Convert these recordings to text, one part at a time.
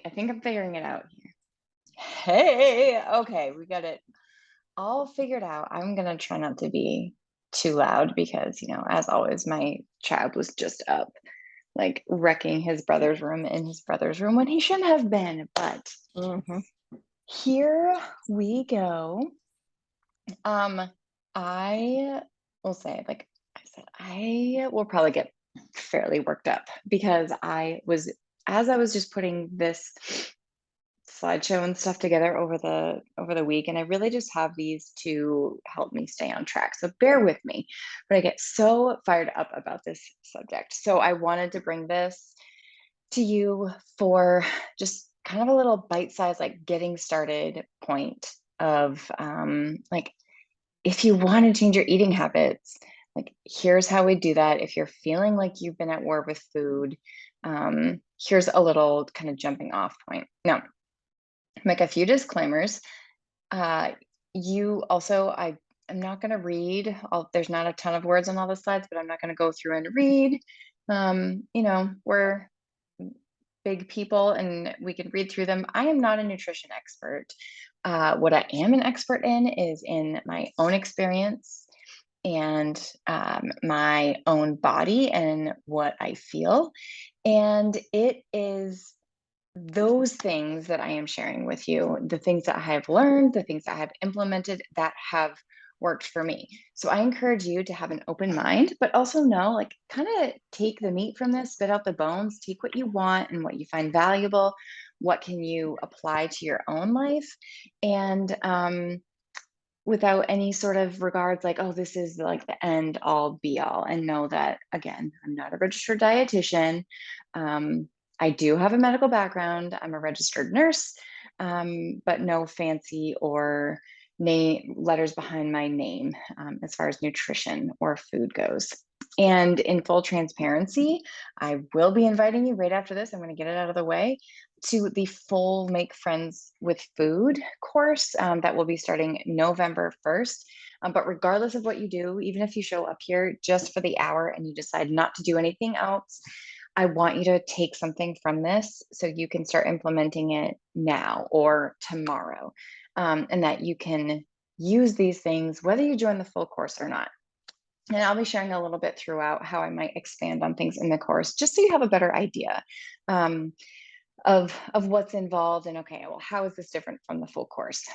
I think I'm figuring it out here. Hey, okay, we got it all figured out. I'm gonna try not to be too loud because, as always, my child was just up, like wrecking his brother's room in his brother's room when he shouldn't have been. But Mhm. here we go. Um, I will say, like I said, I will probably get fairly worked up because as I was just putting this slideshow and stuff together over the week, and I really just have these to help me stay on track, so bear with me. But I get so fired up about this subject, so I wanted to bring this to you for just kind of a little bite-sized, like, getting started point of like, if you want to change your eating habits, like, here's how we do that. If you're feeling like you've been at war with food, here's a little kind of jumping off point. Now, make a few disclaimers. Uh, you also, I'm not going to read. There's not a ton of words on all the slides, but I'm not going to go through and read. We're big people and we can read through them. I am not a nutrition expert. What I am an expert in is in my own experience and my own body and what I feel. And it is those things that I am sharing with you, the things that I have learned, the things that I have implemented that have worked for me. So I encourage you to have an open mind, but also know, like, kind of take the meat from this, spit out the bones, take what you want and what you find valuable. What can you apply to your own life? And without any sort of regards, like, oh, this is like the end all be all. And know that, again, I'm not a registered dietitian. Um, I do have a medical background. I'm a registered nurse, but no fancy or name letters behind my name as far as nutrition or food goes. And in full transparency, I will be inviting you right after this. I'm going to get it out of the way to the full Make Friends with Food course that will be starting November 1st. But regardless of what you do, even if you show up here just for the hour and you decide not to do anything else, I want you to take something from this so you can start implementing it now or tomorrow, and that you can use these things whether you join the full course or not. And I'll be sharing a little bit throughout how I might expand on things in the course, just so you have a better idea. Of what's involved and, okay, well, how is this different from the full course?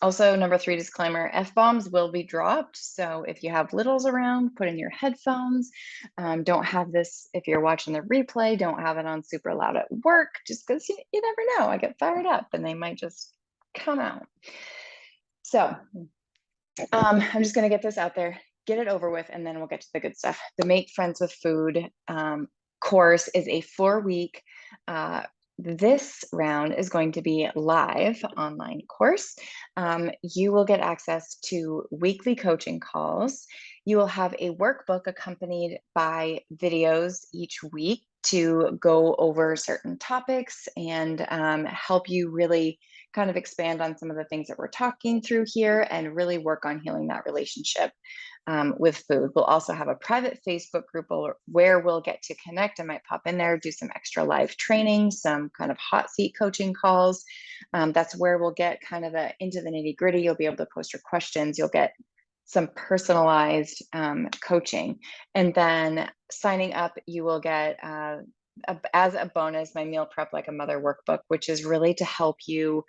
Also, number 3 disclaimer, F-bombs will be dropped. So if you have littles around, put in your headphones. Don't have this, if you're watching the replay, don't have it on super loud at work, just because you never know. I get fired up and they might just come out. So I'm just going to get this out there, get it over with, and then we'll get to the good stuff. The Make Friends with Food course is a 4-week. This round is going to be live online course. You will get access to weekly coaching calls. You will have a workbook accompanied by videos each week to go over certain topics and help you really kind of expand on some of the things that we're talking through here and really work on healing that relationship with food. We'll also have a private Facebook group where we'll get to connect. I might pop in there, do some extra live training, some kind of hot seat coaching calls. That's where we'll get kind of into the nitty gritty. You'll be able to post your questions. You'll get some personalized coaching. And then signing up, you will get as a bonus, my Meal Prep Like a Mother workbook, which is really to help you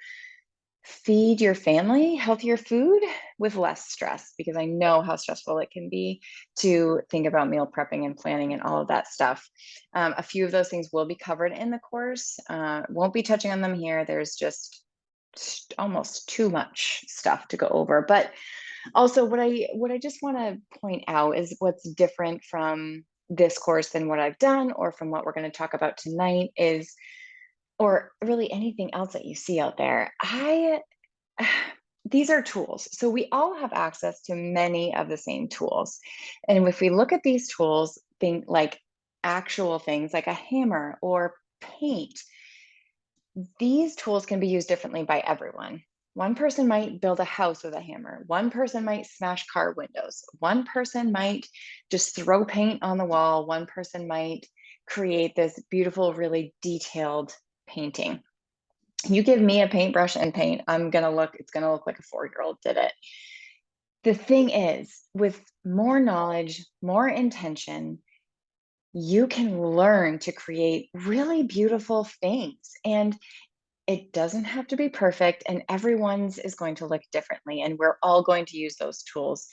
feed your family healthier food with less stress, because I know how stressful it can be to think about meal prepping and planning and all of that stuff. A few of those things will be covered in the course. Won't be touching on them here. There's just almost too much stuff to go over. But also, what I just want to point out is what's different from this course than what I've done or from what we're going to talk about tonight is, or really anything else that you see out there. These are tools. So we all have access to many of the same tools. And if we look at these tools, think like actual things like a hammer or paint, these tools can be used differently by everyone. One person might build a house with a hammer. One person might smash car windows. One person might just throw paint on the wall. One person might create this beautiful, really detailed painting. You give me a paintbrush and paint, it's gonna look like a 4-year-old did it. The thing is, with more knowledge, more intention, you can learn to create really beautiful things. And it doesn't have to be perfect, and everyone's is going to look differently, and we're all going to use those tools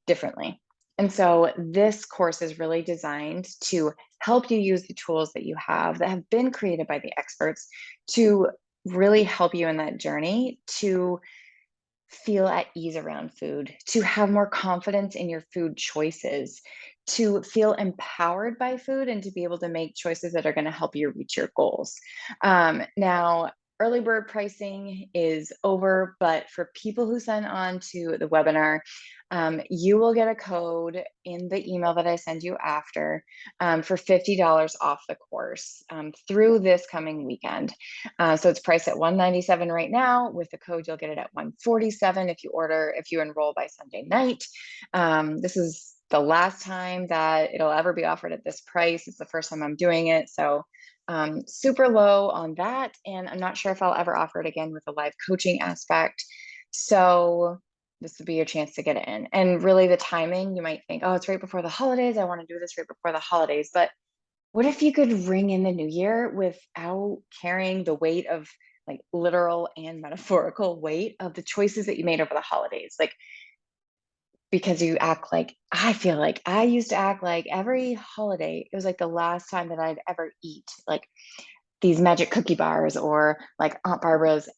differently. And so this course is really designed to help you use the tools that you have that have been created by the experts to really help you in that journey to feel at ease around food, to have more confidence in your food choices, to feel empowered by food, and to be able to make choices that are going to help you reach your goals. Now, early bird pricing is over, but for people who sign on to the webinar, you will get a code in the email that I send you after for $50 off the course through this coming weekend. So it's priced at $197 right now. With the code, you'll get it at $147 if you enroll by Sunday night. This is the last time that it'll ever be offered at this price. It's the first time I'm doing it. So super low on that. And I'm not sure if I'll ever offer it again with a live coaching aspect. So this would be your chance to get it in. And really the timing, you might think, oh, it's right before the holidays. I want to do this right before the holidays. But what if you could ring in the new year without carrying the weight of like literal and metaphorical weight of the choices that you made over the holidays? Like, because you act like, I feel like I used to act like every holiday, it was like the last time that I'd ever eat like these magic cookie bars or like Aunt Barbara's,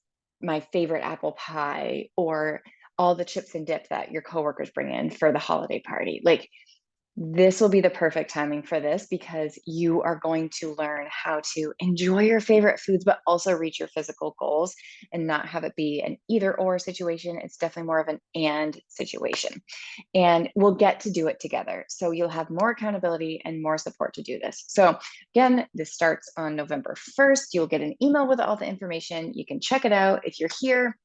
my favorite apple pie, or all the chips and dip that your coworkers bring in for the holiday party. Like, this will be the perfect timing for this because you are going to learn how to enjoy your favorite foods, but also reach your physical goals and not have it be an either or situation. It's definitely more of an and situation. And we'll get to do it together. So you'll have more accountability and more support to do this. So again, this starts on November 1st. You'll get an email with all the information. You can check it out. If you're here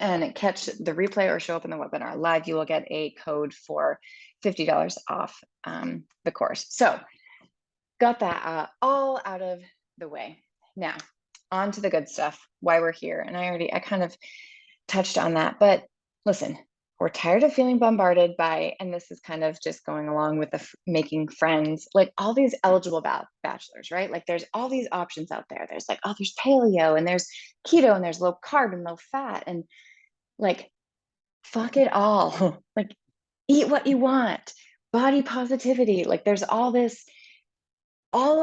and catch the replay or show up in the webinar live, you will get a code for $50 off the course. So got that all out of the way. Now, on to the good stuff, why we're here. And I kind of touched on that, but listen, we're tired of feeling bombarded by, and this is kind of just going along with the making friends, like all these eligible bachelors, right? Like there's all these options out there. There's like, oh, there's paleo and there's keto and there's low carb and low fat. And like, fuck it all. Like, eat what you want, body positivity. Like, there's all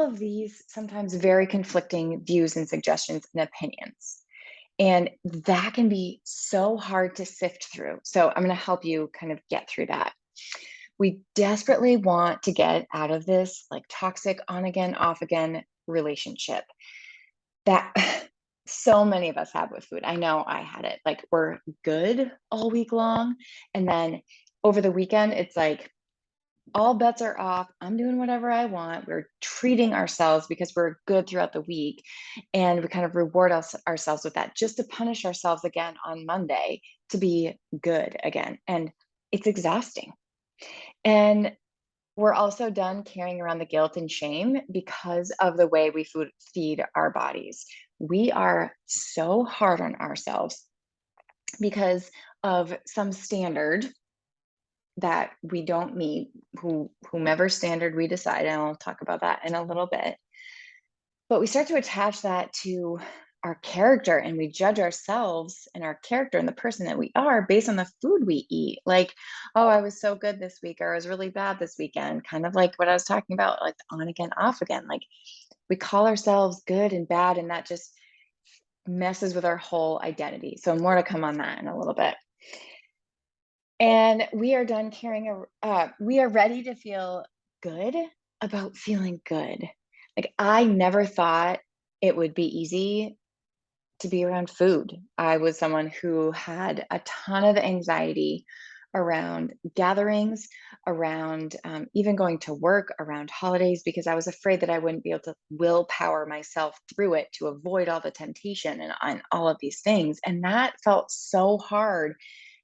of these sometimes very conflicting views and suggestions and opinions. And that can be so hard to sift through. So, I'm going to help you kind of get through that. We desperately want to get out of this like toxic on again, off again relationship that so many of us have with food. I know I had it. Like, we're good all week long. And then over the weekend, it's like all bets are off. I'm doing whatever I want. We're treating ourselves because we're good throughout the week. And we kind of reward ourselves with that just to punish ourselves again on Monday to be good again. And it's exhausting. And we're also done carrying around the guilt and shame because of the way we feed our bodies. We are so hard on ourselves because of some standard that we don't meet, whomever standard we decide, and I'll talk about that in a little bit. But we start to attach that to our character, and we judge ourselves and our character and the person that we are based on the food we eat. Like, oh, I was so good this week, or I was really bad this weekend. Kind of like what I was talking about, like on again, off again. Like, we call ourselves good and bad, and that just messes with our whole identity. So more to come on that in a little bit. And we are done we are ready to feel good about feeling good. Like, I never thought it would be easy to be around food. I was someone who had a ton of anxiety around gatherings, around even going to work, around holidays, because I was afraid that I wouldn't be able to willpower myself through it to avoid all the temptation and all of these things. And that felt so hard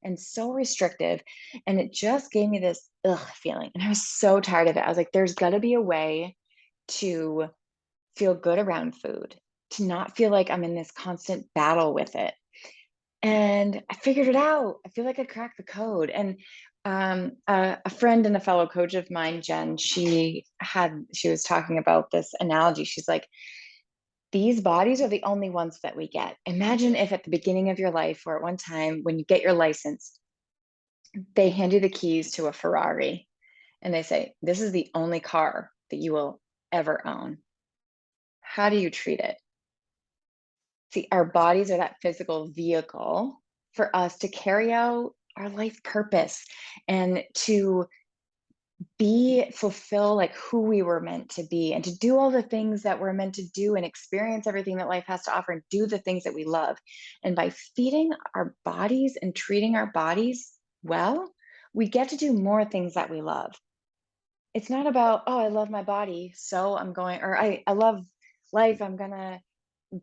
and so restrictive. And it just gave me this feeling. And I was so tired of it. I was like, there's got to be a way to feel good around food. to not feel like I'm in this constant battle with it. And I figured it out. I feel like I cracked the code. And a friend and a fellow coach of mine, Jen, she was talking about this analogy. She's like, these bodies are the only ones that we get. Imagine if at the beginning of your life or at one time when you get your license, they hand you the keys to a Ferrari and they say, this is the only car that you will ever own. How do you treat it? See, our bodies are that physical vehicle for us to carry out our life purpose and to fulfill like who we were meant to be and to do all the things that we're meant to do and experience everything that life has to offer and do the things that we love. And by feeding our bodies and treating our bodies well, we get to do more things that we love. It's not about, oh, I love my body, so I'm going, or I love life, I'm gonna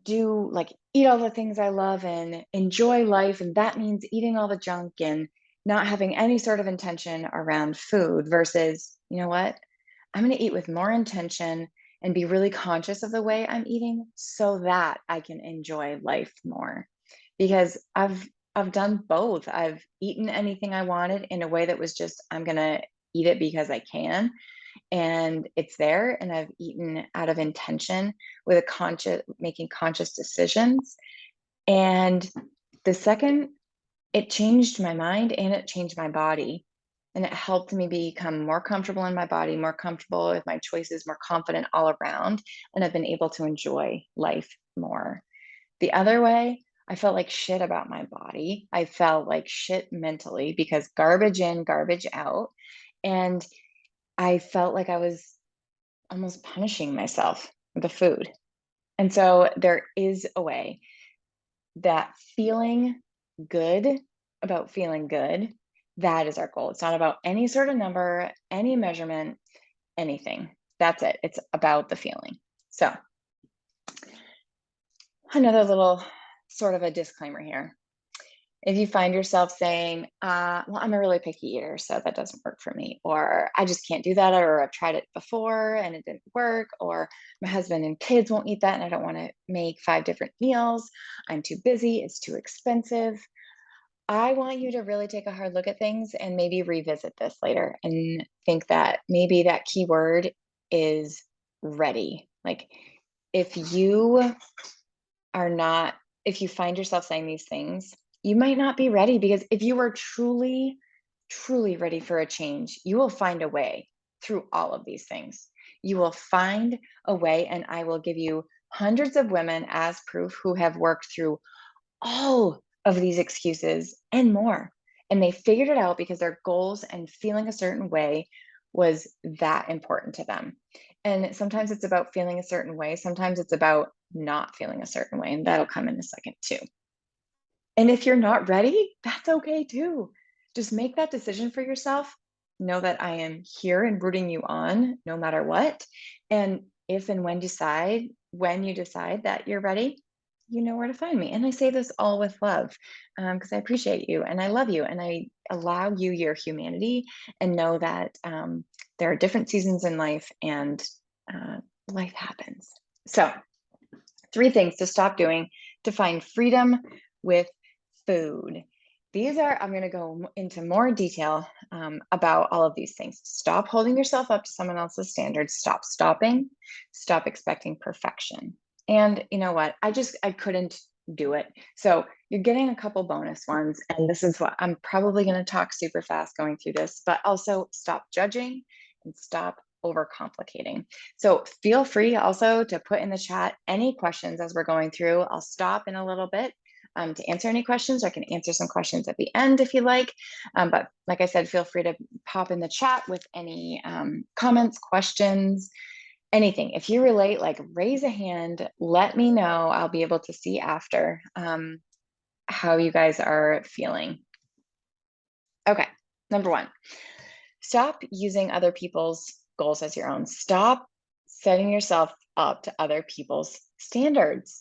do like eat all the things I love and enjoy life. And that means eating all the junk and not having any sort of intention around food versus, you know what? I'm going to eat with more intention and be really conscious of the way I'm eating so that I can enjoy life more. Because I've done both. I've eaten anything I wanted in a way that was just I'm going to eat it because I can and it's there, and I've eaten out of intention with a conscious making conscious decisions. And the second, it changed my mind and it changed my body, and it helped me become more comfortable in my body, more comfortable with my choices, more confident all around, and I've been able to enjoy life more. The other way, I felt like shit about my body. I felt like shit mentally because garbage in, garbage out. And I felt like I was almost punishing myself with the food. And so there is a way that feeling good about feeling good, that is our goal. It's not about any sort of number, any measurement, anything. That's it. It's about the feeling. So, another little sort of a disclaimer here. If you find yourself saying, well, I'm a really picky eater, so that doesn't work for me, or I just can't do that, or I've tried it before and it didn't work, or my husband and kids won't eat that and I don't want to make 5 different meals, I'm too busy, it's too expensive. I want you to really take a hard look at things and maybe revisit this later and think that maybe that key word is ready. Like if you are not, if you find yourself saying these things, you might not be ready because if you are truly, truly ready for a change, you will find a way through all of these things. You will find a way, and I will give you hundreds of women as proof who have worked through all of these excuses and more. And they figured it out because their goals and feeling a certain way was that important to them. And sometimes it's about feeling a certain way, sometimes it's about not feeling a certain way. And that'll come in a second too. And if you're not ready, that's okay too. Just make that decision for yourself. Know that I am here and rooting you on no matter what. And if and when you decide that you're ready, you know where to find me. And I say this all with love because I appreciate you and I love you and I allow you your humanity and know that there are different seasons in life and life happens. So, 3 things to stop doing to find freedom with food. I'm going to go into more detail about all of these things. Stop holding yourself up to someone else's standards. Stop expecting perfection. And you know what? I couldn't do it. So you're getting a couple bonus ones. And this is what I'm probably going to talk super fast going through this, but also stop judging and stop overcomplicating. So feel free also to put in the chat any questions as we're going through. I'll stop in a little bit to answer any questions. I can answer some questions at the end if you like. But like I said, feel free to pop in the chat with any comments, questions, anything. If you relate, like raise a hand, let me know. I'll be able to see after how you guys are feeling. Okay, number 1, stop using other people's goals as your own. Stop setting yourself up to other people's standards.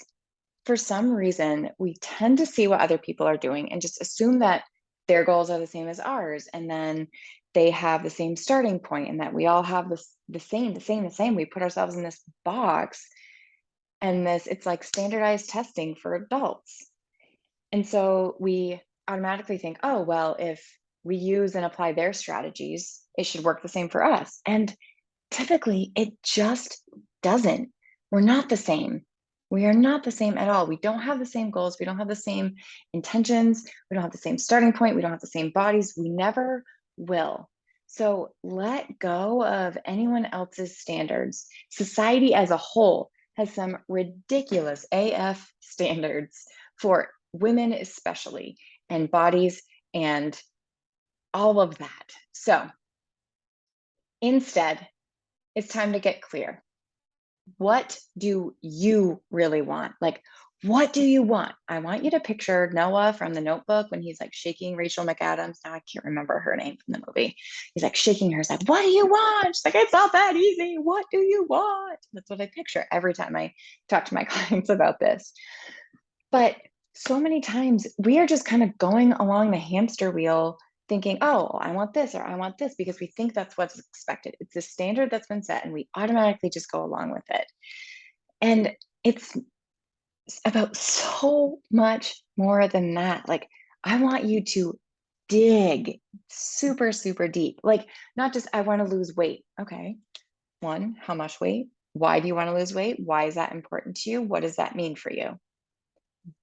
For some reason, we tend to see what other people are doing and just assume that their goals are the same as ours. And then they have the same starting point and that we all have the same. We put ourselves in this box And it's like standardized testing for adults. And so we automatically think, oh, well, if we use and apply their strategies, it should work the same for us. And typically, it just doesn't. We're not the same. We are not the same at all. We don't have the same goals. We don't have the same intentions. We don't have the same starting point. We don't have the same bodies. We never will. So let go of anyone else's standards. Society as a whole has some ridiculous AF standards for women, especially, and bodies and all of that. So instead, it's time to get clear. What do you really want? Like, what do you want? I want you to picture Noah from The Notebook when he's like shaking Rachel McAdams. Now I can't remember her name from the movie. He's like shaking her. He's like, what do you want? She's like, it's not that easy. What do you want? That's what I picture every time I talk to my clients about this. But so many times we are just kind of going along the hamster wheel thinking, oh, I want this or I want this because we think that's what's expected. It's a standard that's been set and we automatically just go along with it. And it's about so much more than that. Like, I want you to dig super, super deep. Like, not just, I want to lose weight. Okay. One, how much weight? Why do you want to lose weight? Why is that important to you? What does that mean for you?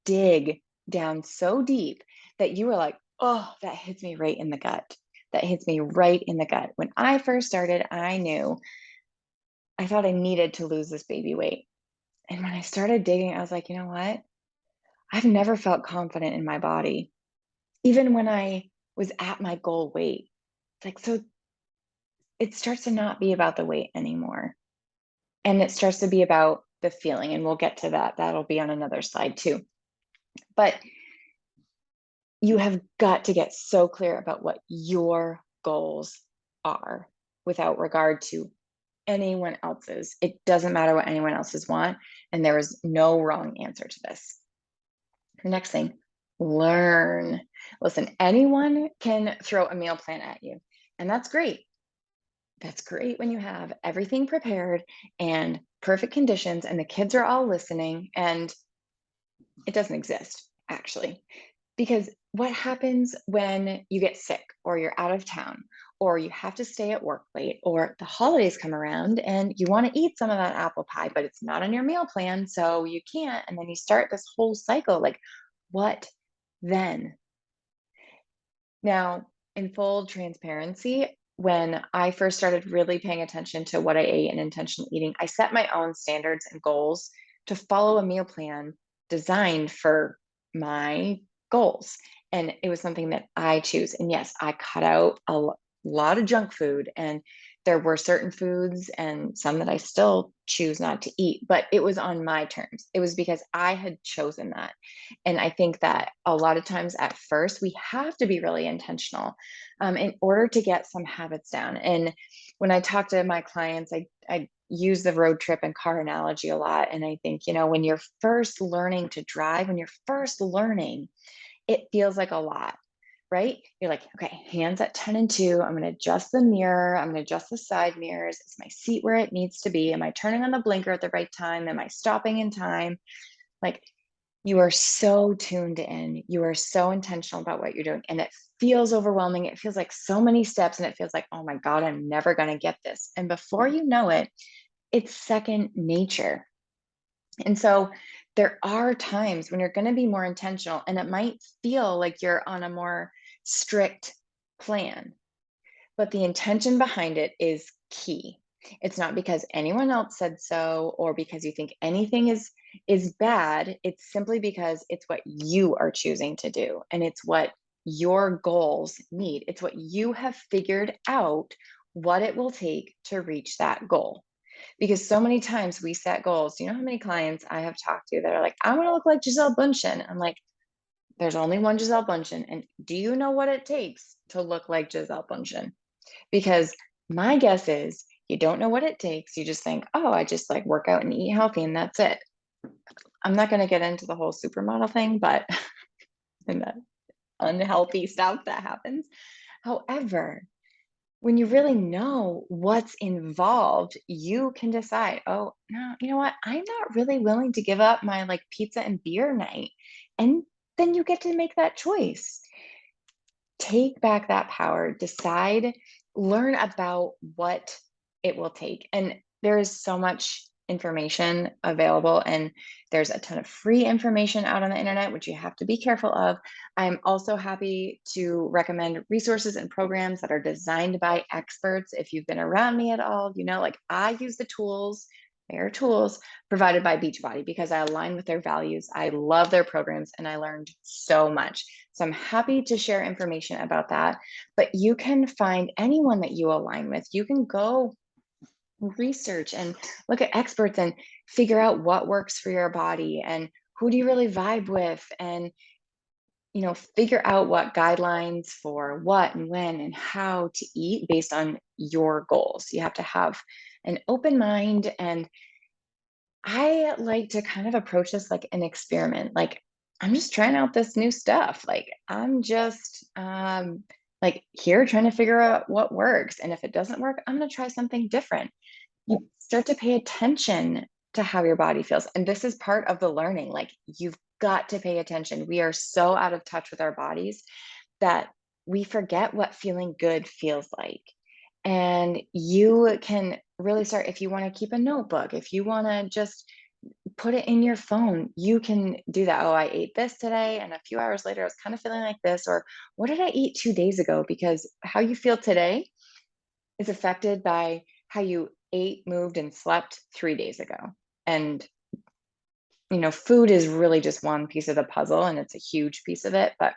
Dig down so deep that you were like, oh, that hits me right in the gut. That hits me right in the gut. When I first started, I knew I thought I needed to lose this baby weight. And when I started digging, I was like, you know what? I've never felt confident in my body, even when I was at my goal weight. It's like, so it starts to not be about the weight anymore. And it starts to be about the feeling. And we'll get to that. That'll be on another slide too. But you have got to get so clear about what your goals are without regard to anyone else's. It doesn't matter what anyone else's want, and there is no wrong answer to this. The next thing, learn. Listen, anyone can throw a meal plan at you, and that's great. That's great when you have everything prepared and perfect conditions, and the kids are all listening, and it doesn't exist, actually. Because what happens when you get sick or you're out of town or you have to stay at work late or the holidays come around and you want to eat some of that apple pie, but it's not on your meal plan, so you can't. And then you start this whole cycle. Like, what then? Now, in full transparency, when I first started really paying attention to what I ate and intentional eating, I set my own standards and goals to follow a meal plan designed for my goals. And it was something that I choose. And yes, I cut out lot of junk food, and there were certain foods and some that I still choose not to eat, but it was on my terms. It was because I had chosen that. And I think that a lot of times at first, we have to be really intentional in order to get some habits down. And when I talk to my clients, I use the road trip and car analogy a lot. And I think, when you're first learning to drive, when you're first learning, it feels like a lot, right? You're like, okay, hands at 10 and 2. I'm going to adjust the mirror. I'm going to adjust the side mirrors. Is my seat where it needs to be? Am I turning on the blinker at the right time? Am I stopping in time? Like, you are so tuned in. You are so intentional about what you're doing. And it feels overwhelming. It feels like so many steps. And it feels like, oh my God, I'm never going to get this. And before you know it, it's second nature. And so there are times when you're going to be more intentional, and it might feel like you're on a more strict plan, but the intention behind it is key. It's not because anyone else said so or because you think anything is bad. It's simply because it's what you are choosing to do, and it's what your goals need. It's what you have figured out what it will take to reach that goal. Because so many times we set goals. Do you know how many clients I have talked to that are like, I want to look like Giselle Bundchen? I'm like, there's only one Giselle Bundchen. And do you know what it takes to look like Giselle Bundchen? Because my guess is you don't know what it takes. You just think, oh, I just like work out and eat healthy and that's it. I'm not going to get into the whole supermodel thing, but and that unhealthy stuff that happens. However, when you really know what's involved, you can decide, oh, no, you know what? I'm not really willing to give up my like pizza and beer night. And then you get to make that choice. Take back that power, decide, learn about what it will take. And there is so much information available, and there's a ton of free information out on the internet, which you have to be careful of. I'm also happy to recommend resources and programs that are designed by experts. If you've been around me at all, you know, like I use the tools, their tools provided by Beachbody because I align with their values. I love their programs and I learned so much. So I'm happy to share information about that. But you can find anyone that you align with. You can go research and look at experts and figure out what works for your body and who do you really vibe with, and figure out what guidelines for what and when and how to eat based on your goals. You have to have an open mind, and I like to kind of approach this like an experiment. Like, I'm just trying out this new stuff. Like, I'm just like here trying to figure out what works. And if it doesn't work, I'm going to try something different. You start to pay attention to how your body feels. And this is part of the learning. Like, you've got to pay attention. We are so out of touch with our bodies that we forget what feeling good feels like. And you can really start, if you want to keep a notebook, if you want to just put it in your phone, you can do that. Oh, I ate this today, and a few hours later, I was kind of feeling like this. Or what did I eat 2 days ago? Because how you feel today is affected by how you ate, moved, and slept 3 days ago. And, food is really just one piece of the puzzle, and it's a huge piece of it. But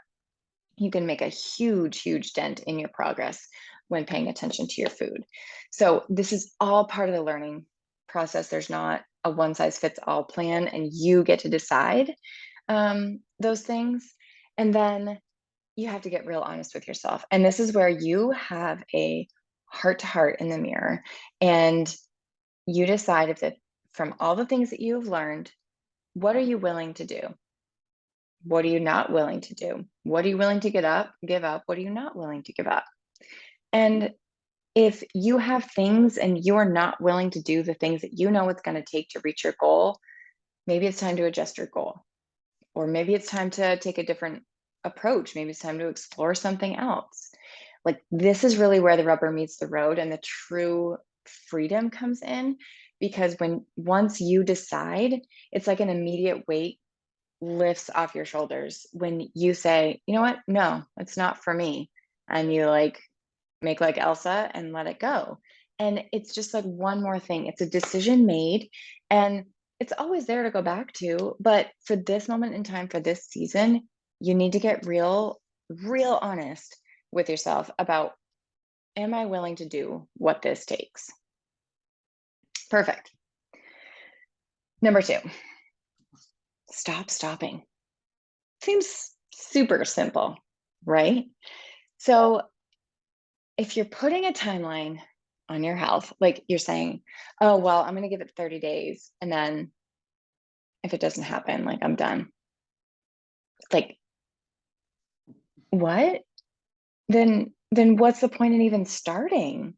you can make a huge, huge dent in your progress when paying attention to your food. So, this is all part of the learning process. There's not a one size fits all plan, and you get to decide those things. And then you have to get real honest with yourself. And this is where you have a heart to heart in the mirror, and you decide if it, from all the things that you've learned, what are you willing to do? What are you not willing to do? What are you willing to give up? What are you not willing to give up? And if you have things and you are not willing to do the things that you know it's going to take to reach your goal, maybe it's time to adjust your goal. Or maybe it's time to take a different approach. Maybe it's time to explore something else. Like, this is really where the rubber meets the road and the true freedom comes in. Because once you decide, it's like an immediate weight lifts off your shoulders when you say, you know what? No, it's not for me. And you like make like Elsa and let it go. And it's just like one more thing. It's a decision made, and it's always there to go back to. But for this moment in time, for this season, you need to get real, real honest with yourself about, am I willing to do what this takes? Perfect. Number two, stop stopping. Seems super simple, right? So if you're putting a timeline on your health, like you're saying, oh, well, I'm going to give it 30 days. And then if it doesn't happen, like I'm done. Like, what? Then what's the point in even starting?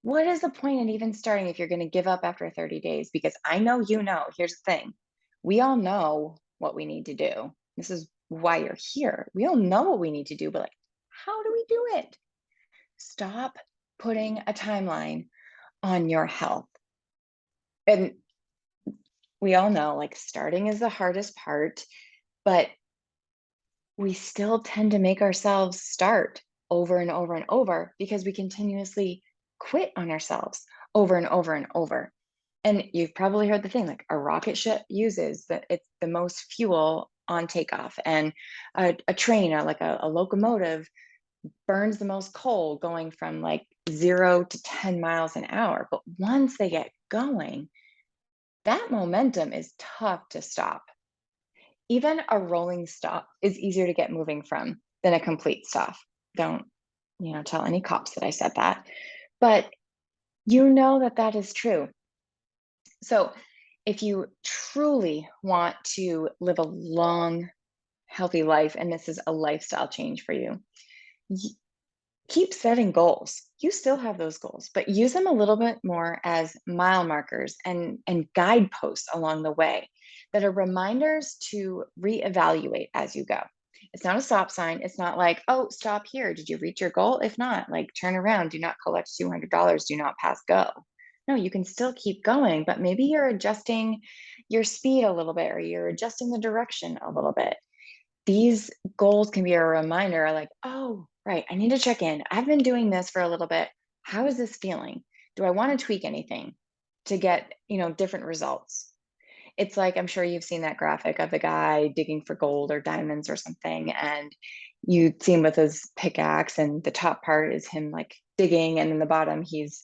What is the point in even starting if you're going to give up after 30 days? Because I know, here's the thing. We all know what we need to do. This is why you're here. We all know what we need to do, but like, how do we do it? Stop putting a timeline on your health. And we all know, like, starting is the hardest part, but we still tend to make ourselves start over and over and over because we continuously quit on ourselves over and over and over. And you've probably heard the thing, like a rocket ship uses it's the most fuel on takeoff, and a train or like a locomotive burns the most coal going from like 0 to 10 miles an hour. But once they get going, that momentum is tough to stop. Even a rolling stop is easier to get moving from than a complete stop. Don't, tell any cops that I said that. But you know that that is true. So if you truly want to live a long, healthy life, and this is a lifestyle change for you, Keep setting goals. You still have those goals, but use them a little bit more as mile markers and guideposts along the way that are reminders to reevaluate as you go. It's not a stop sign. It's not like, oh, stop here. Did you reach your goal? If not, like turn around. Do not collect $200. Do not pass go. No, you can still keep going, but maybe you're adjusting your speed a little bit or you're adjusting the direction a little bit. These goals can be a reminder like, oh, right, I need to check in. I've been doing this for a little bit. How is this feeling? Do I want to tweak anything to get, different results? It's like, I'm sure you've seen that graphic of the guy digging for gold or diamonds or something. And you see him with his pickaxe, and the top part is him like digging. And then the bottom, he's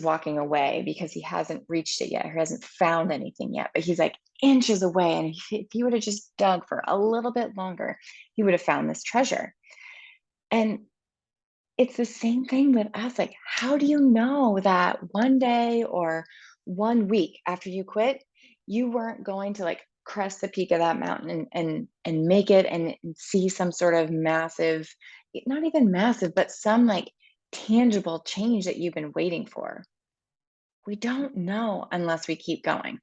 walking away because he hasn't reached it yet, or hasn't found anything yet, but he's like inches away. And if he would have just dug for a little bit longer, he would have found this treasure. And it's the same thing with us. Like, how do you know that one day or one week after you quit, you weren't going to like crest the peak of that mountain and make it and see some sort of massive, not even massive, but some like tangible change that you've been waiting for? We don't know unless we keep going.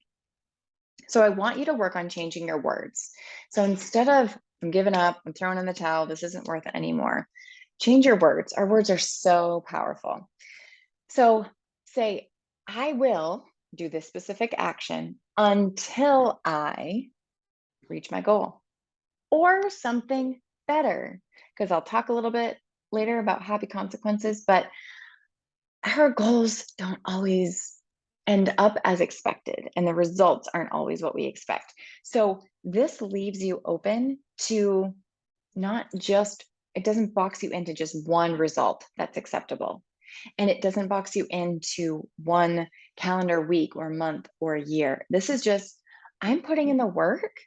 So I want you to work on changing your words. So instead of I'm giving up, I'm throwing in the towel, this isn't worth it anymore, change your words. Our words are so powerful. So say, I will do this specific action until I reach my goal or something better. Because I'll talk a little bit later about happy consequences, but our goals don't always end up as expected, and the results aren't always what we expect. So, this leaves you open to not just, it doesn't box you into just one result that's acceptable. And it doesn't box you into one calendar week or month or year. This is just, I'm putting in the work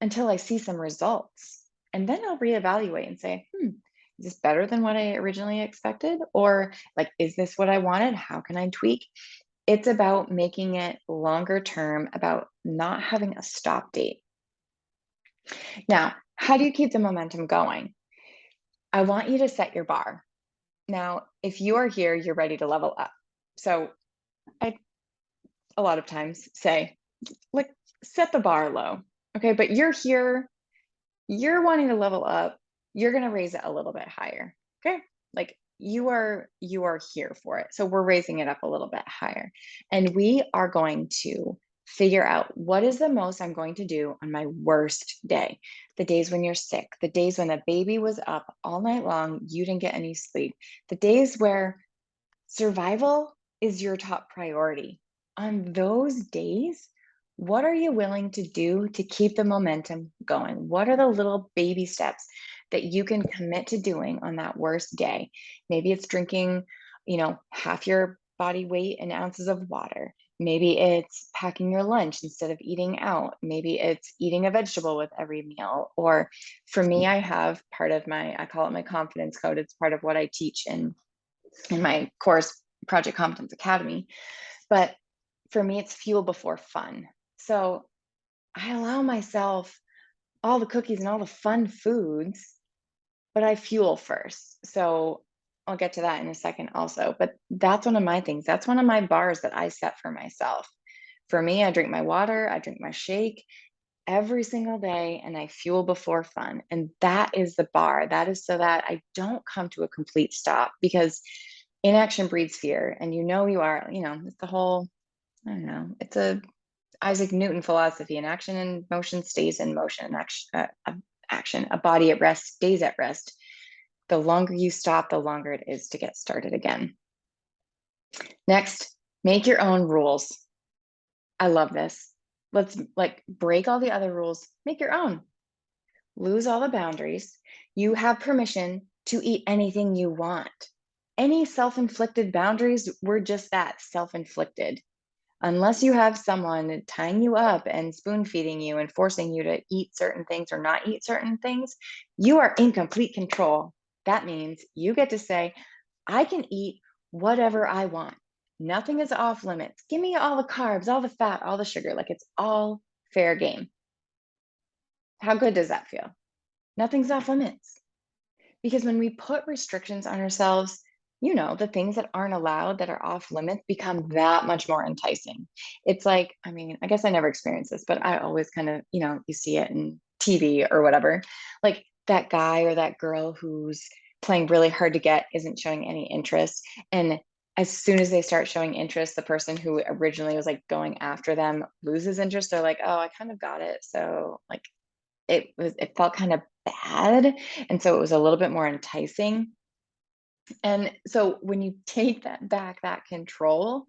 until I see some results. And then I'll reevaluate and say, is this better than what I originally expected? Or like, is this what I wanted? How can I tweak? It's about making it longer term, about not having a stop date. Now, how do you keep the momentum going? I want you to set your bar. Now, if you are here, you're ready to level up. So I a lot of times say, like, set the bar low. Okay, but you're here, you're wanting to level up, you're going to raise it a little bit higher. Okay? Like you are here for it. So we're raising it up a little bit higher. And we are going to figure out what is the most I'm going to do on my worst day. The days when you're sick, the days when the baby was up all night long, you didn't get any sleep, the days where survival is your top priority. On those days, what are you willing to do to keep the momentum going? What are the little baby steps that you can commit to doing on that worst day? Maybe it's drinking, half your body weight in ounces of water. Maybe it's packing your lunch instead of eating out. Maybe it's eating a vegetable with every meal. Or for me, I have part of I call it my confidence code. It's part of what I teach in my course, Project Competence Academy. But for me, it's fuel before fun. So I allow myself all the cookies and all the fun foods, but I fuel first. So I'll get to that in a second also. But that's one of my things. That's one of my bars that I set for myself. For me, I drink my water, I drink my shake every single day, and I fuel before fun. And that is the bar. That is so that I don't come to a complete stop, because inaction breeds fear. And it's the whole, I don't know, it's a Isaac Newton philosophy: in action and motion stays in motion. Action, a body at rest stays at rest. The longer you stop, the longer it is to get started again. Next, make your own rules. I love this. Let's break all the other rules, make your own. Lose all the boundaries. You have permission to eat anything you want. Any self-inflicted boundaries were just that, self-inflicted. Unless you have someone tying you up and spoon feeding you and forcing you to eat certain things or not eat certain things, you are in complete control. That means you get to say, I can eat whatever I want. Nothing is off limits. Give me all the carbs, all the fat, all the sugar. Like, it's all fair game. How good does that feel? Nothing's off limits. Because when we put restrictions on ourselves, the things that aren't allowed, that are off limits, become that much more enticing. It's like, I mean, I guess I never experienced this, but I always kind of, you see it in TV or whatever. Like that guy or that girl who's playing really hard to get isn't showing any interest. And as soon as they start showing interest, the person who originally was like going after them loses interest. They're like, oh, I kind of got it. So like it felt kind of bad. And so it was a little bit more enticing. And so when you take that back, that control,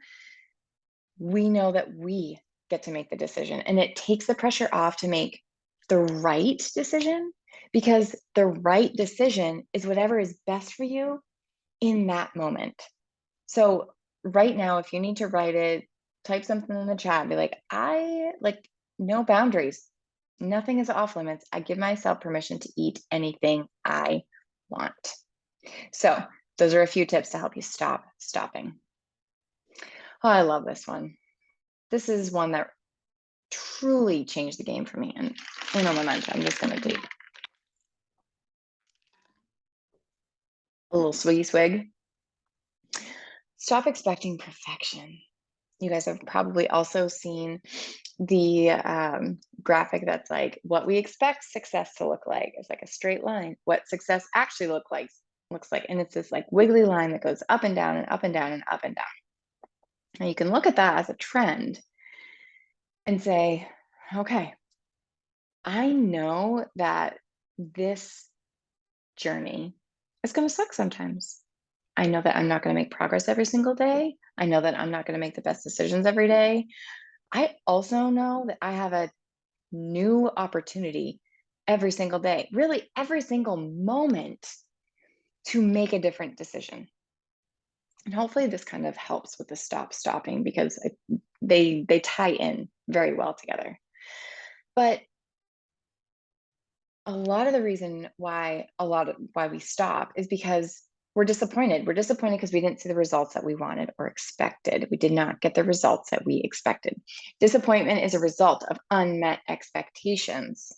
we know that we get to make the decision. And it takes the pressure off to make the right decision, because the right decision is whatever is best for you in that moment. So right now, if you need to write it, type something in the chat and be like, I like no boundaries. Nothing is off limits. I give myself permission to eat anything I want. So those are a few tips to help you stop stopping. Oh, I love this one. This is one that truly changed the game for me. And in a moment, I'm just going to take a little swiggy swig. Stop expecting perfection. You guys have probably also seen the graphic that's like what we expect success to look like. It's like a straight line. What success actually looks like, and it's this like wiggly line that goes up and down and up and down and up and down. And you can look at that as a trend and say, okay, I know that this journey is going to suck sometimes. I know that I'm not going to make progress every single day. I know that I'm not going to make the best decisions every day. I also know that I have a new opportunity every single day, really every single moment, to make a different decision. And hopefully this kind of helps with the stopping, because they tie in very well together. But a lot of the reason why we stop is because we're disappointed. We're disappointed because we didn't see the results that we wanted or expected. We did not get the results that we expected. Disappointment is a result of unmet expectations.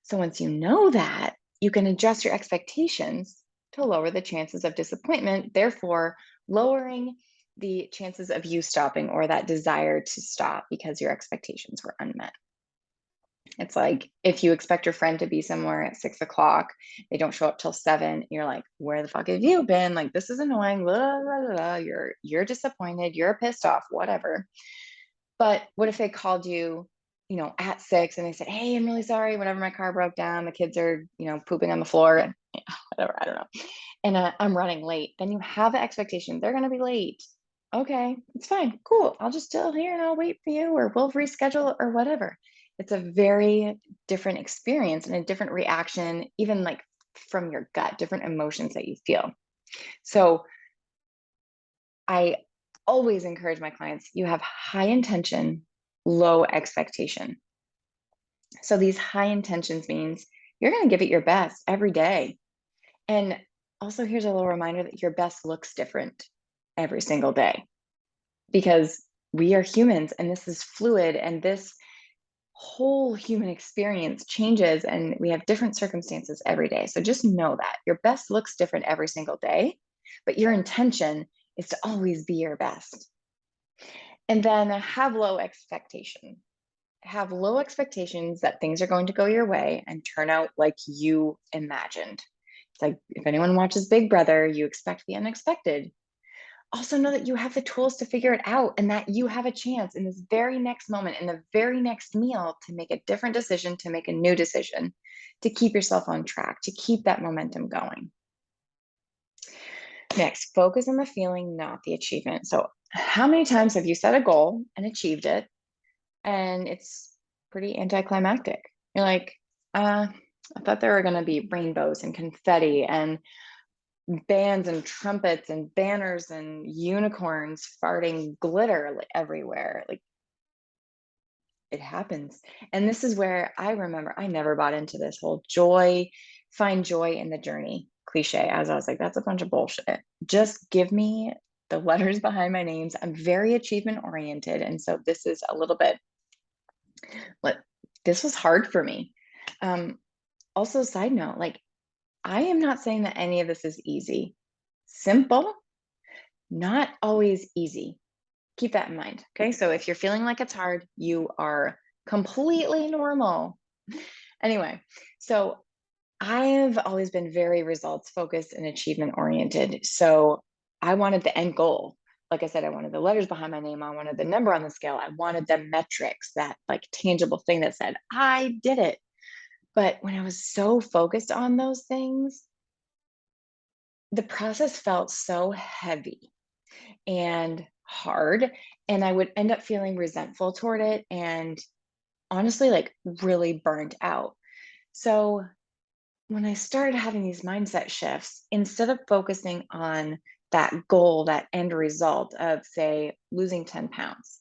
So once you know that, you can adjust your expectations to lower the chances of disappointment, therefore lowering the chances of you stopping, or that desire to stop because your expectations were unmet. It's like if you expect your friend to be somewhere at 6 o'clock, they don't show up till 7. You're like, where the fuck have you been? Like, this is annoying. Blah, blah, blah, blah. You're disappointed. You're pissed off. Whatever. But what if they called you, at 6, and they said, "Hey, I'm really sorry. Whenever my car broke down, the kids are, pooping on the floor, and whatever. I don't know. And I'm running late." Then you have the expectation they're going to be late. Okay, it's fine. Cool. I'll just still here and I'll wait for you, or we'll reschedule or whatever. It's a very different experience and a different reaction, even like from your gut, different emotions that you feel. So I always encourage my clients, you have high intention, low expectation. So these high intentions means you're going to give it your best every day. And also, here's a little reminder that your best looks different every single day, because we are humans and this is fluid, and this whole human experience changes, and we have different circumstances every day. So just know that your best looks different every single day, but your intention is to always be your best. And then have low expectation. Have low expectations that things are going to go your way and turn out like you imagined. It's like if anyone watches Big Brother, you expect the unexpected. Also know that you have the tools to figure it out, and that you have a chance in this very next moment, in the very next meal, to make a different decision, to make a new decision, to keep yourself on track, to keep that momentum going. Next, focus on the feeling, not the achievement. So how many times have you set a goal and achieved it, and it's pretty anticlimactic? You're like, I thought there were going to be rainbows and confetti and bands and trumpets and banners and unicorns farting glitter everywhere. Like, it happens. And this is where I remember I never bought into this whole find joy in the journey cliche, as I was like, that's a bunch of bullshit. Just give me the letters behind my names. I'm very achievement oriented. And so this is a little bit, this was hard for me. Also, side note, like, I am not saying that any of this is easy. Simple, not always easy. Keep that in mind. Okay. So if you're feeling like it's hard, you are completely normal. Anyway, so I've always been very results focused and achievement oriented. So I wanted the end goal. Like I said, I wanted the letters behind my name. I wanted the number on the scale. I wanted the metrics, that like tangible thing that said, I did it. But when I was so focused on those things, the process felt so heavy and hard. And I would end up feeling resentful toward it and honestly, like really burned out. So when I started having these mindset shifts, instead of focusing on that goal, that end result of, say, losing 10 pounds,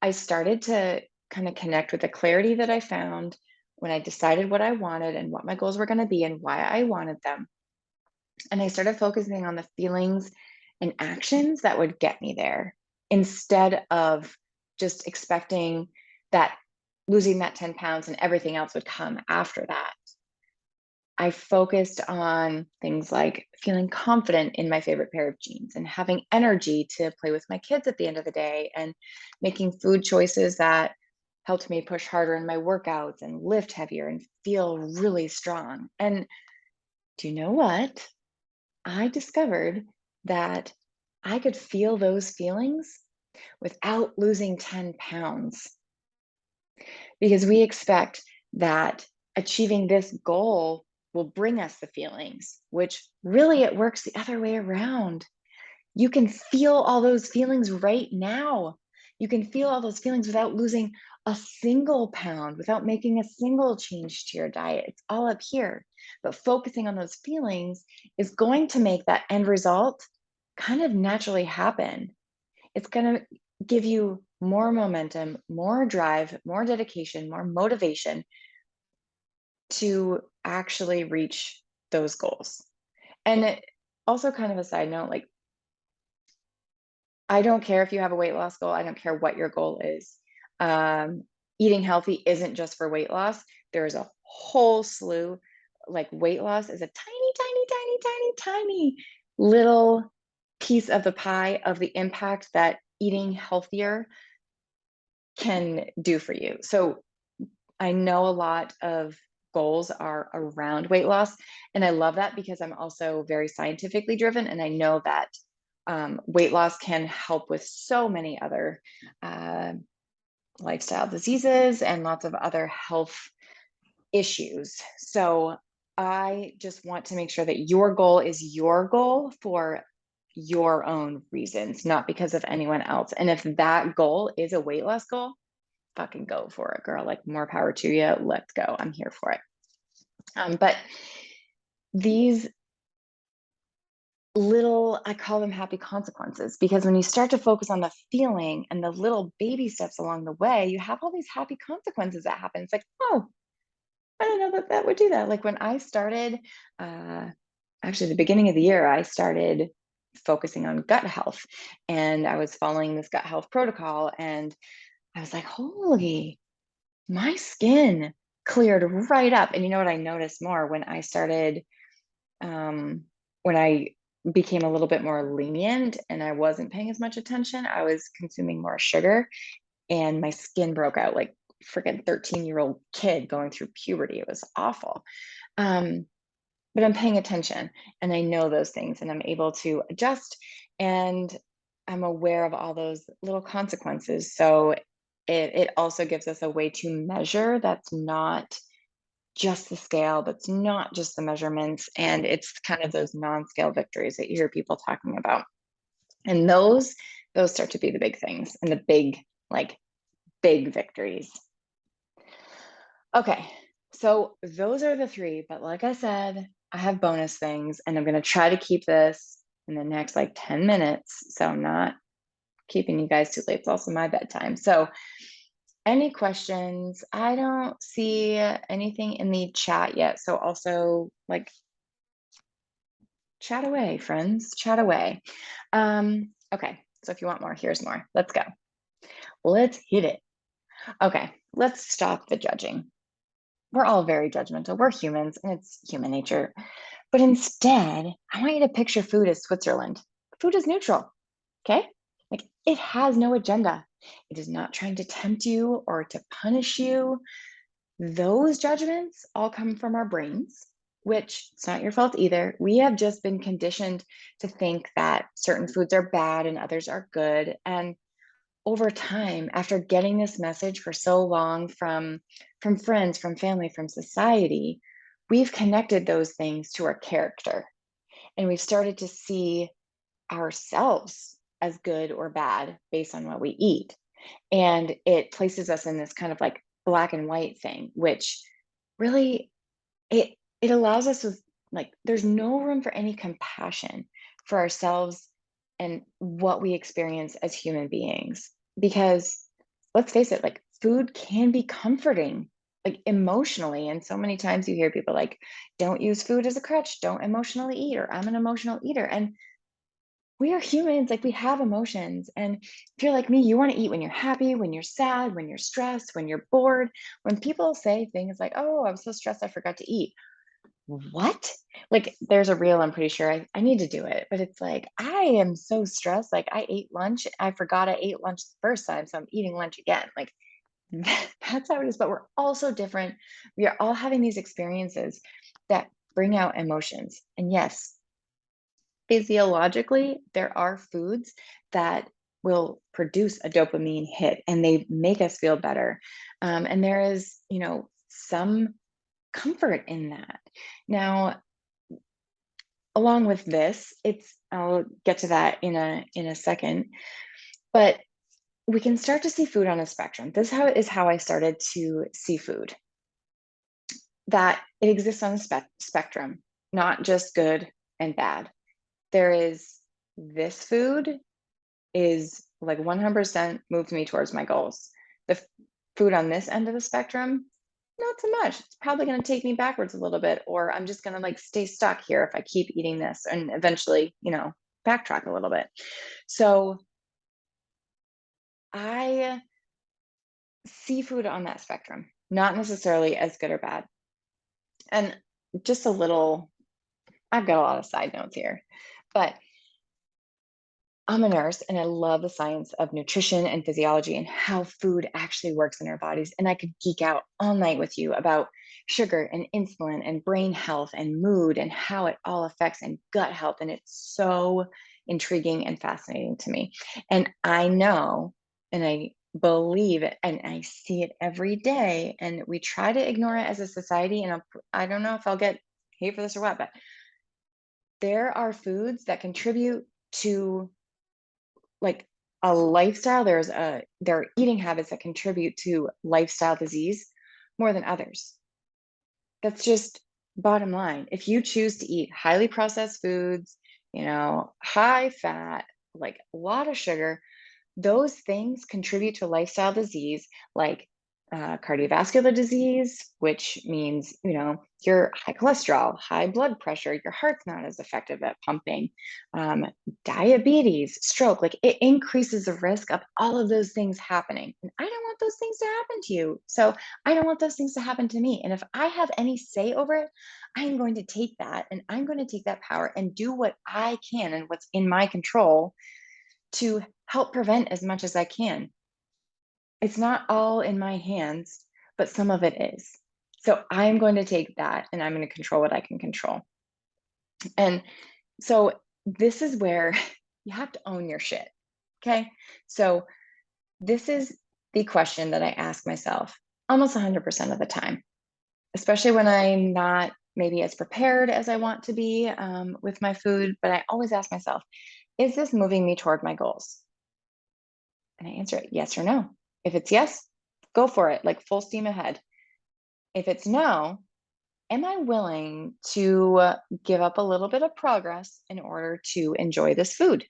I started to kind of connect with the clarity that I found when I decided what I wanted and what my goals were going to be and why I wanted them. And I started focusing on the feelings and actions that would get me there instead of just expecting that losing that 10 pounds and everything else would come after that. I focused on things like feeling confident in my favorite pair of jeans and having energy to play with my kids at the end of the day and making food choices that helped me push harder in my workouts and lift heavier and feel really strong. And do you know what? I discovered that I could feel those feelings without losing 10 pounds because we expect that achieving this goal will bring us the feelings, which really it works the other way around. You can feel all those feelings right now. You can feel all those feelings without losing a single pound, without making a single change to your diet. It's all up here. But focusing on those feelings is going to make that end result kind of naturally happen. It's going to give you more momentum, more drive, more dedication, more motivation to actually reach those goals. And also, kind of a side note, like, I don't care if you have a weight loss goal. I don't care what your goal is. Um, Eating healthy isn't just for weight loss. There's a whole slew, like weight loss is a tiny, tiny, tiny, tiny, tiny little piece of the pie of the impact that eating healthier can do for you. So I know a lot of goals are around weight loss, and I love that because I'm also very scientifically driven, and I know that weight loss can help with so many other uh, lifestyle diseases and lots of other health issues. So I just want to make sure that your goal is your goal for your own reasons, not because of anyone else. And if that goal is a weight loss goal, fucking go for it, girl. Like, more power to you. Let's go. I'm here for it. But these little, I call them happy consequences, because when you start to focus on the feeling and the little baby steps along the way, you have all these happy consequences that happen. It's like, oh, I didn't know that that would do that. Like when I started, uh, actually, the beginning of the year, I started focusing on gut health, and I was following this gut health protocol. And I was like, holy, my skin cleared right up. And you know what I noticed more when I started, when I became a little bit more lenient and I wasn't paying as much attention, I was consuming more sugar and my skin broke out like freaking 13-year-old kid going through puberty. It was awful. Um, but I'm paying attention and I know those things and I'm able to adjust, and I'm aware of all those little consequences. So it also gives us a way to measure that's not just the scale, that's not just the measurements. And it's kind of those non-scale victories that you hear people talking about. And those start to be the big things and the big, like big victories. Okay, so those are the three, but like I said, I have bonus things and I'm going to try to keep this in the next like 10 minutes. So I'm not keeping you guys too late. It's also my bedtime. So, any questions? I don't see anything in the chat yet. So, also, like, chat away, friends, chat away. Okay, so if you want more, here's more. Let's go. Let's hit it. Okay, let's stop the judging. we're all very judgmental. We're humans and it's human nature. But instead, I want you to picture food as Switzerland. Food is neutral, okay? Like it has no agenda. It is not trying to tempt you or to punish you. Those judgments all come from our brains, which it's not your fault either. We have just been conditioned to think that certain foods are bad and others are good. And over time, after getting this message for so long from friends, from family, from society, we've connected those things to our character. And we've started to see ourselves as good or bad based on what we eat. And it places us in this kind of like black and white thing, which really it allows us with like there's no room for any compassion for ourselves and what we experience as human beings. Because let's face it, like food can be comforting, like emotionally. And so many times you hear people like, don't use food as a crutch, don't emotionally eat, or I'm an emotional eater. And we are humans, like we have emotions. And if you're like me, you want to eat when you're happy, when you're sad, when you're stressed, when you're bored. When people say things like, oh, I'm so stressed, I forgot to eat. What? Like, there's a reel, I'm pretty sure I need to do it. But it's like, I am so stressed. Like, I ate lunch. I forgot I ate lunch the first time. So I'm eating lunch again. Like, that's how it is. But we're all so different. We are all having these experiences that bring out emotions. And yes, physiologically, there are foods that will produce a dopamine hit and they make us feel better. And there is, some comfort in that. Now, along with this, I'll get to that in a second, but we can start to see food on a spectrum. This is how I started to see food, that it exists on a spectrum, not just good and bad. There is this food is like 100% moved me towards my goals. The food on this end of the spectrum, not so much. It's probably going to take me backwards a little bit, or I'm just going to like stay stuck here if I keep eating this and eventually, backtrack a little bit. So I see food on that spectrum, not necessarily as good or bad. And just a little, I've got a lot of side notes here, but I'm a nurse and I love the science of nutrition and physiology and how food actually works in our bodies. And I could geek out all night with you about sugar and insulin and brain health and mood and how it all affects and gut health. And it's so intriguing and fascinating to me. And I know and I believe it and I see it every day. And we try to ignore it as a society. And I don't know if I'll get hate for this or what, but there are foods that contribute to like a lifestyle. There are eating habits that contribute to lifestyle disease more than others. That's just bottom line. If you choose to eat highly processed foods, high fat, like a lot of sugar, those things contribute to lifestyle disease like cardiovascular disease, which means, your high cholesterol, high blood pressure, your heart's not as effective at pumping, um, diabetes, stroke, like it increases the risk of all of those things happening. And I don't want those things to happen to you. So I don't want those things to happen to me. And if I have any say over it, I'm going to take that and I'm going to take that power and do what I can and what's in my control to help prevent as much as I can. It's not all in my hands, but some of it is. So I'm going to take that and I'm going to control what I can control. And so this is where you have to own your shit. Okay. So this is the question that I ask myself almost 100% of the time, especially when I'm not maybe as prepared as I want to be with my food. But I always ask myself, is this moving me toward my goals? And I answer it yes or no. If it's yes, go for it, like full steam ahead. If it's no, am I willing to give up a little bit of progress in order to enjoy this food?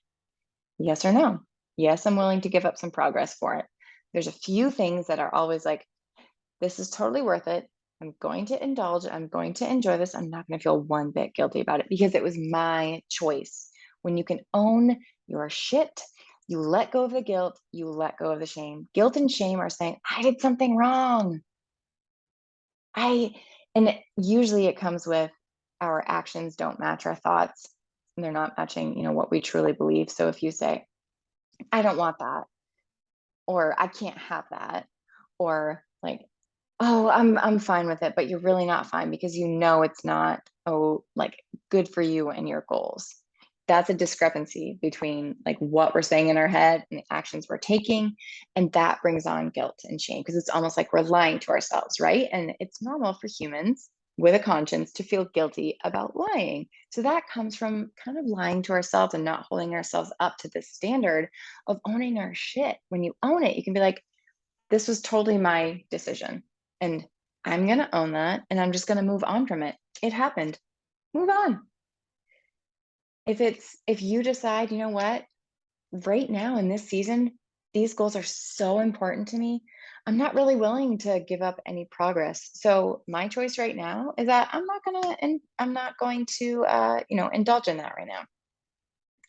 Yes or no? Yes, I'm willing to give up some progress for it. There's a few things that are always like, this is totally worth it. I'm going to indulge. I'm going to enjoy this. I'm not going to feel one bit guilty about it because it was my choice. When you can own your shit, you let go of the guilt, you let go of the shame. Guilt and shame are saying, I did something wrong. I and usually it comes with our actions don't match our thoughts, and they're not matching, what we truly believe. So if you say, "I don't want that," or "I can't have that," or like, "Oh, I'm fine with it," but you're really not fine because you know it's not, like, good for you and your goals. That's a discrepancy between, like, what we're saying in our head and the actions we're taking, and that brings on guilt and shame because it's almost like we're lying to ourselves, right? And it's normal for humans with a conscience to feel guilty about lying. So that comes from kind of lying to ourselves and not holding ourselves up to the standard of owning our shit. When you own it, you can be like, this was totally my decision. And I'm going to own that and I'm just going to move on from it. It happened. Move on. If you decide, you know what, right now in this season, these goals are so important to me. I'm not really willing to give up any progress. So my choice right now is that I'm not going to indulge in that right now.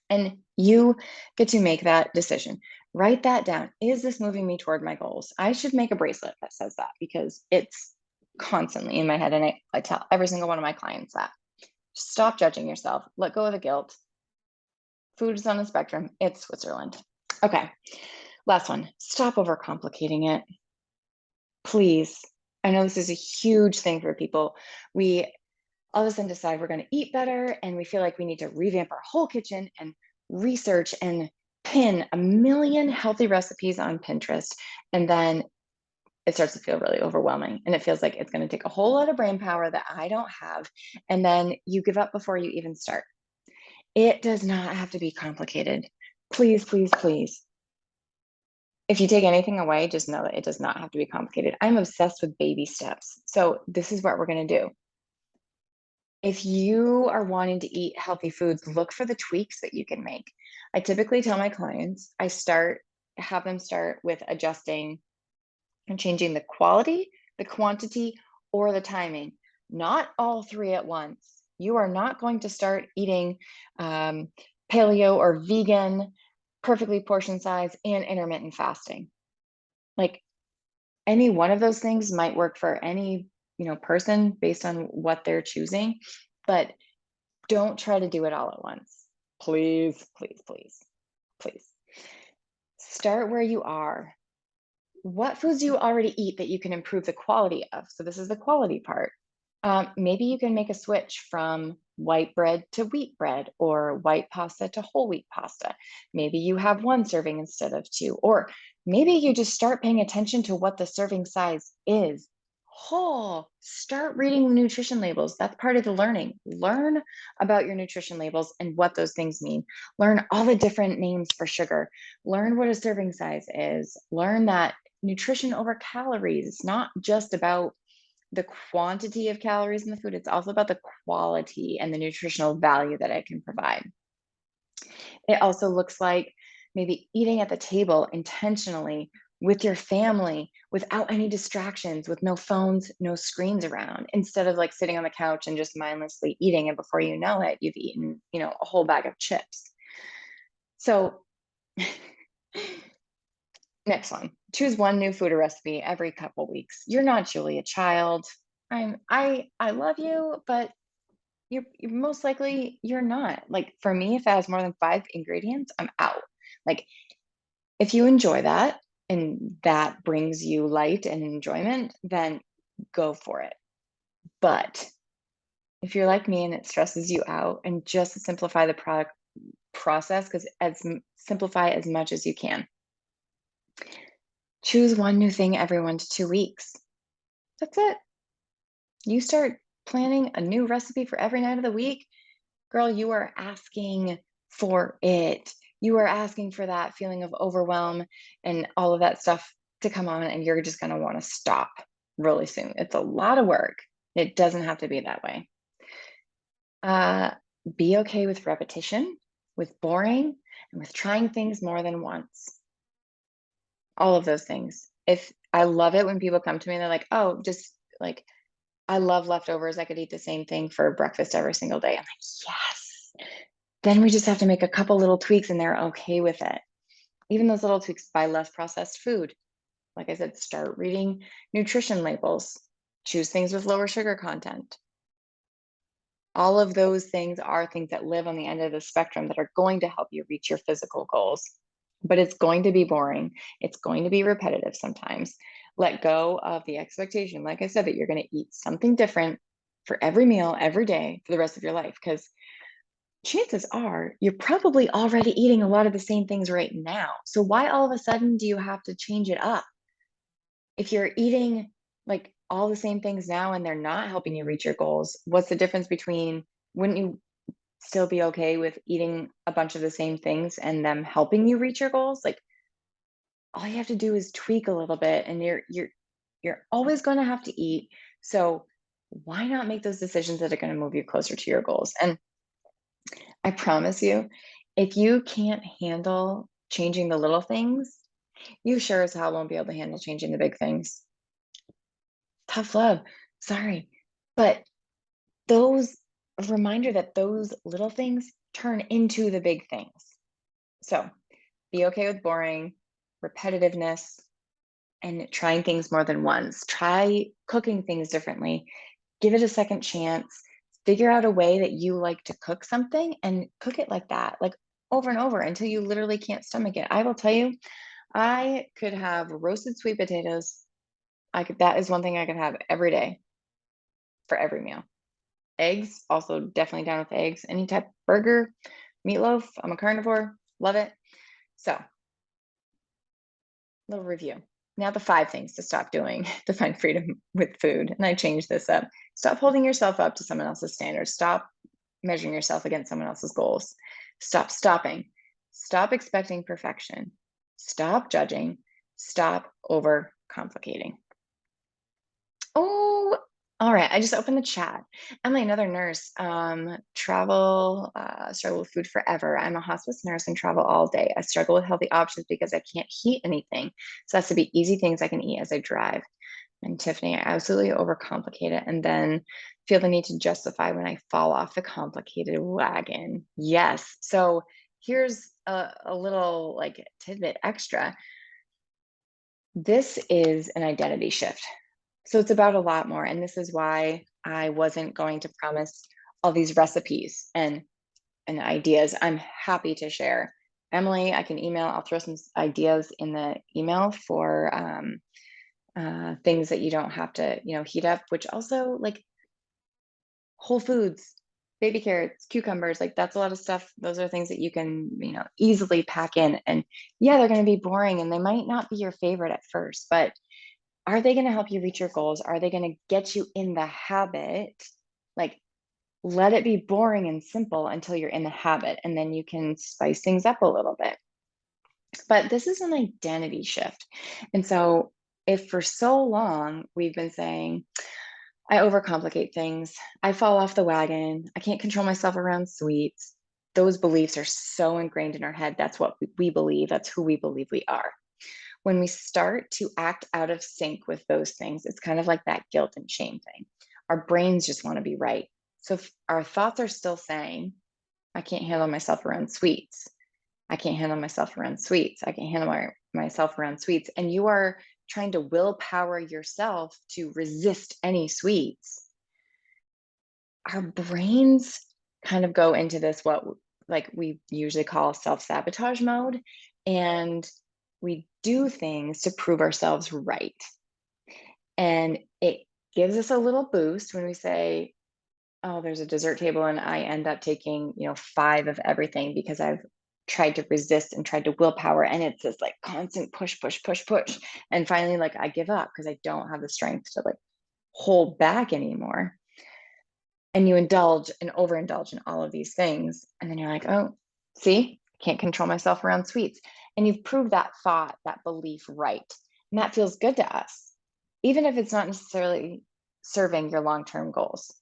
And you get to make that decision. Write that down. Is this moving me toward my goals? I should make a bracelet that says that because it's constantly in my head. And I tell every single one of my clients that. Stop judging yourself. Let go of the guilt. Food is on the spectrum. It's Switzerland. Okay. Last one. Stop overcomplicating it. Please. I know this is a huge thing for people. We all of a sudden decide we're going to eat better and we feel like we need to revamp our whole kitchen and research and pin a million healthy recipes on Pinterest. And then it starts to feel really overwhelming. And it feels like it's going to take a whole lot of brain power that I don't have. And then you give up before you even start. It does not have to be complicated. Please, please, please. If you take anything away, just know that it does not have to be complicated. I'm obsessed with baby steps. So this is what we're going to do. If you are wanting to eat healthy foods, look for the tweaks that you can make. I typically tell my clients, have them start with adjusting and changing the quality, the quantity, or the timing, not all three at once. You are not going to start eating paleo or vegan, perfectly portion size, and intermittent fasting. Like any one of those things might work for any person based on what they're choosing, but don't try to do it all at once. Please, please, please, please. Start where you are. What foods do you already eat that you can improve the quality of? So this is the quality part. Maybe you can make a switch from white bread to wheat bread or white pasta to whole wheat pasta. Maybe you have one serving instead of two, or maybe you just start paying attention to what the serving size is. Start reading nutrition labels. That's part of the learning. Learn about your nutrition labels and what those things mean. Learn all the different names for sugar. Learn what a serving size is. Learn that nutrition over calories is not just about the quantity of calories in the food, it's also about the quality and the nutritional value that it can provide. It also looks like maybe eating at the table intentionally with your family without any distractions, with no phones, no screens around, instead of like sitting on the couch and just mindlessly eating. And before you know it, you've eaten, a whole bag of chips. So, next one. Choose one new food or recipe every couple weeks. You're not Julia Child. I love you, but you're most likely you're not. Like for me, if it has more than 5 ingredients, I'm out. Like if you enjoy that and that brings you light and enjoyment, then go for it. But if you're like me and it stresses you out, and just to simplify the product process, because simplify as much as you can. Choose one new thing every 1 to 2 weeks. That's it. You start planning a new recipe for every night of the week, girl, you are asking for it. You are asking for that feeling of overwhelm and all of that stuff to come on, and you're just going to want to stop really soon. It's a lot of work. It doesn't have to be that way. Be okay with repetition, with boring, and with trying things more than once. All of those things. If I love it when people come to me and they're like, oh, just like, I love leftovers. I could eat the same thing for breakfast every single day. I'm like, yes. Then we just have to make a couple little tweaks and they're okay with it. Even those little tweaks, buy less processed food. Like I said, start reading nutrition labels. Choose things with lower sugar content. All of those things are things that live on the end of the spectrum that are going to help you reach your physical goals. But it's going to be boring. It's going to be repetitive sometimes. Let go of the expectation, like I said, that you're going to eat something different for every meal, every day for the rest of your life. Because chances are you're probably already eating a lot of the same things right now. So why all of a sudden do you have to change it up? If you're eating like all the same things now and they're not helping you reach your goals, what's the difference between, wouldn't you still be okay with eating a bunch of the same things and them helping you reach your goals? Like all you have to do is tweak a little bit and you're always going to have to eat. So why not make those decisions that are going to move you closer to your goals? And I promise you, if you can't handle changing the little things, you sure as hell won't be able to handle changing the big things. Tough love. Sorry. But those a reminder that those little things turn into the big things. So be okay with boring, repetitiveness, and trying things more than once. Try cooking things differently. Give it a second chance. Figure out a way that you like to cook something and cook it like that, like over and over until you literally can't stomach it. I will tell you, I could have roasted sweet potatoes. That is one thing I could have every day for every meal. Eggs, also definitely down with eggs. Any type of burger, meatloaf. I'm a carnivore, love it. So, little review. Now, the 5 things to stop doing to find freedom with food. And I changed this up. Stop holding yourself up to someone else's standards. Stop measuring yourself against someone else's goals. Stop stopping. Stop expecting perfection. Stop judging. Stop over complicating. Oh, all right. I just opened the chat. Emily, another nurse, struggle with food forever. I'm a hospice nurse and travel all day. I struggle with healthy options because I can't heat anything. So it has to be easy things I can eat as I drive. And Tiffany, I absolutely overcomplicate it and then feel the need to justify when I fall off the complicated wagon. Yes. So here's a little like tidbit extra. This is an identity shift. So it's about a lot more. And this is why I wasn't going to promise all these recipes and ideas. I'm happy to share. Emily, I can email, I'll throw some ideas in the email for things that you don't have to, heat up, which also like whole foods, baby carrots, cucumbers, like that's a lot of stuff. Those are things that you can, easily pack in. And yeah, they're going to be boring and they might not be your favorite at first, but are they going to help you reach your goals? Are they going to get you in the habit? Like, let it be boring and simple until you're in the habit, and then you can spice things up a little bit. But this is an identity shift. And so, if for so long we've been saying, I overcomplicate things, I fall off the wagon, I can't control myself around sweets, those beliefs are so ingrained in our head. That's what we believe, that's who we believe we are. When we start to act out of sync with those things, it's kind of like that guilt and shame thing. Our brains just want to be right. So if our thoughts are still saying, I can't handle myself around sweets. I can't handle myself around sweets. I can't handle myself around sweets. And you are trying to willpower yourself to resist any sweets. Our brains kind of go into this, what like we usually call self-sabotage mode. And we do things to prove ourselves right. And it gives us a little boost when we say, oh, there's a dessert table and I end up taking, 5 of everything because I've tried to resist and tried to willpower. And it's this like constant push, push, push, push. And finally, like I give up because I don't have the strength to like hold back anymore. And you indulge and overindulge in all of these things. And then you're like, oh, see, can't control myself around sweets. And you've proved that thought, that belief right. And that feels good to us, even if it's not necessarily serving your long term goals.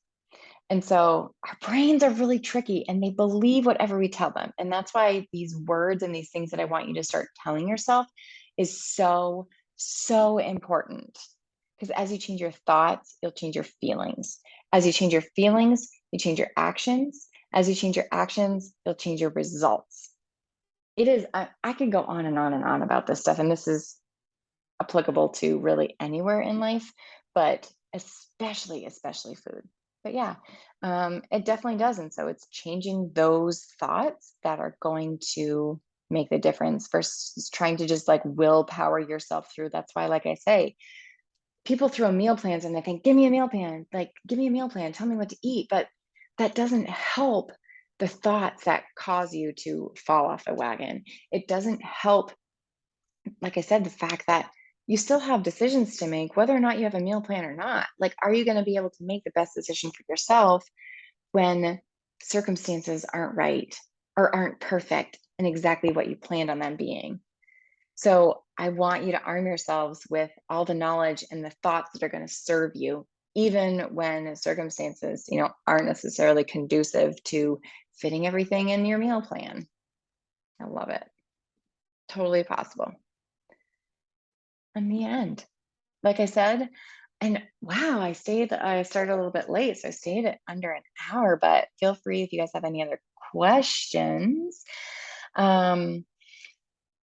And so our brains are really tricky and they believe whatever we tell them. And that's why these words and these things that I want you to start telling yourself is so, so important. Because as you change your thoughts, you'll change your feelings. As you change your feelings, you change your actions. As you change your actions, you'll change your results. It is, I could go on and on and on about this stuff. And this is applicable to really anywhere in life. But especially food. But yeah, it definitely does. And so it's changing those thoughts that are going to make the difference versus trying to just like willpower yourself through. That's why, like I say, people throw meal plans and they think, give me a meal plan, like, give me a meal plan, tell me what to eat. But that doesn't help the thoughts that cause you to fall off the wagon. It doesn't help, like I said, the fact that you still have decisions to make, whether or not you have a meal plan or not. Like, are you going to be able to make the best decision for yourself when circumstances aren't right or aren't perfect and exactly what you planned on them being? So I want you to arm yourselves with all the knowledge and the thoughts that are going to serve you, even when circumstances, aren't necessarily conducive to fitting everything in your meal plan. I love it. Totally possible. In the end, like I said, and wow, I started a little bit late, so I stayed at under an hour, but feel free if you guys have any other questions. Um,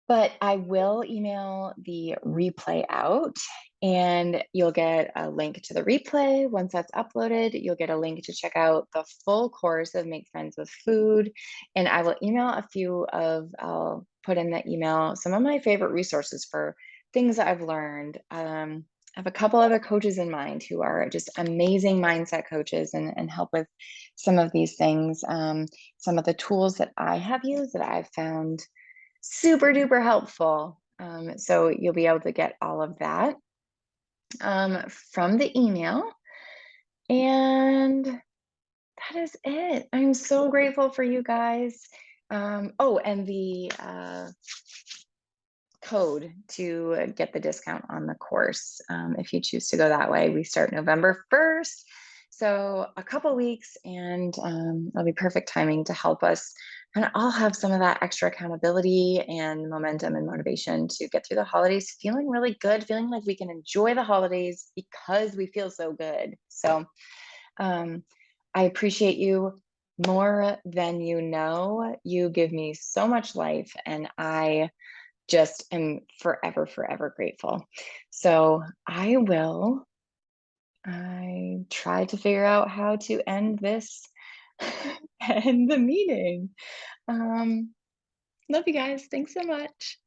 But I will email the replay out and you'll get a link to the replay. Once that's uploaded, you'll get a link to check out the full course of Make Friends with Food. And I will email I'll put in the email some of my favorite resources for things that I've learned. I have a couple other coaches in mind who are just amazing mindset coaches and help with some of these things. Some of the tools that I have used that I've found super duper helpful. So you'll be able to get all of that from the email. And that is it. I'm so grateful for you guys. Oh, and the code to get the discount on the course if you choose to go that way. We start November 1st. So a couple weeks, and it'll be perfect timing to help us kind of all have some of that extra accountability and momentum and motivation to get through the holidays feeling really good, feeling like we can enjoy the holidays because we feel so good. So um, I appreciate you more than you know. You give me so much life, and I just am forever, forever grateful. So I tried to figure out how to end this end the meeting. Love you guys. Thanks so much.